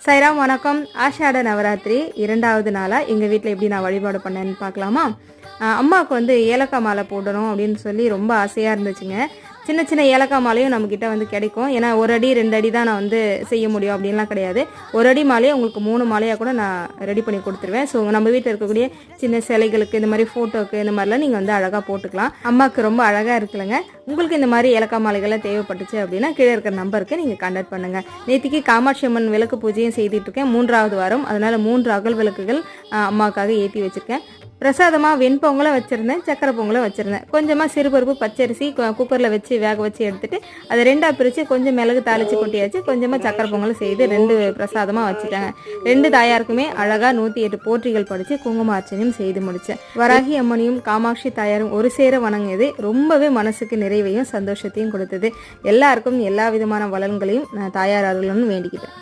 சைராம் வணக்கம். ஆஷாட நவராத்திரி 2வது நாளாக எங்கள் வீட்டில் எப்படி நான் வழிபாடு பண்ணேன்னு பார்க்கலாமா? அம்மாவுக்கு வந்து ஏலக்காய் மாலை போடணும் அப்படின்னு சொல்லி ரொம்ப ஆசையாக இருந்துச்சுங்க. சின்ன சின்ன ஏலக்காய் மாலையும் நம்மக்கிட்ட வந்து கிடைக்கும். ஏன்னா 1 அடி 2 அடி தான் நான் வந்து செய்ய முடியும் அப்படின்லாம் கிடையாது. 1 அடி மாலையை உங்களுக்கு 3 மாலையாக கூட நான் ரெடி பண்ணி கொடுத்துருவேன். ஸோ நம்ம வீட்டில் இருக்கக்கூடிய சின்ன சிலைகளுக்கு இந்த மாதிரி ஃபோட்டோக்கு இந்த மாதிரிலாம் நீங்கள் வந்து அழகாக போட்டுக்கலாம். அம்மாவுக்கு ரொம்ப அழகாக இருக்குல்லங்க. உங்களுக்கு இந்த மாதிரி ஏலக்காய் மாலைகள்லாம் தேவைப்பட்டுச்சு அப்படின்னா கீழே இருக்கிற நம்பருக்கு நீங்கள் கான்டாக்ட் பண்ணுங்கள். நேற்றுக்கு காமாட்சி அம்மன் விளக்கு பூஜையும் செய்துட்டு இருக்கேன். 3வது வாரம், அதனால் 3 அகல் விளக்குகள் அம்மாவுக்காக ஏற்றி வச்சுருக்கேன். பிரசாதமாக வெண்பொங்கலை வச்சுருந்தேன், சக்கரை பொங்கலை வச்சுருந்தேன். கொஞ்சமாக சிறுபருப்பு பச்சரிசி குக்கரில் வச்சு வேக வச்சு எடுத்துகிட்டு அதை 2ஆக பிரித்து கொஞ்சம் மிளகு தாளித்து கொட்டியாச்சு. கொஞ்சமாக சக்கரை பொங்கலை செய்து 2 பிரசாதமாக வச்சுட்டாங்க. 2 தாயாருக்குமே அழகாக 108 போற்றிகள் படித்து குங்கும அர்ச்சனையும் செய்து முடித்தேன். வராகி அம்மனையும் காமாட்சி தாயாரும் ஒரு சேர வணங்கியது ரொம்பவே மனசுக்கு நிறைவையும் சந்தோஷத்தையும் கொடுத்தது. எல்லாருக்கும் எல்லா விதமான வளங்களையும் நான் தாயார் அருள்னு வேண்டிக்கிட்டேன்.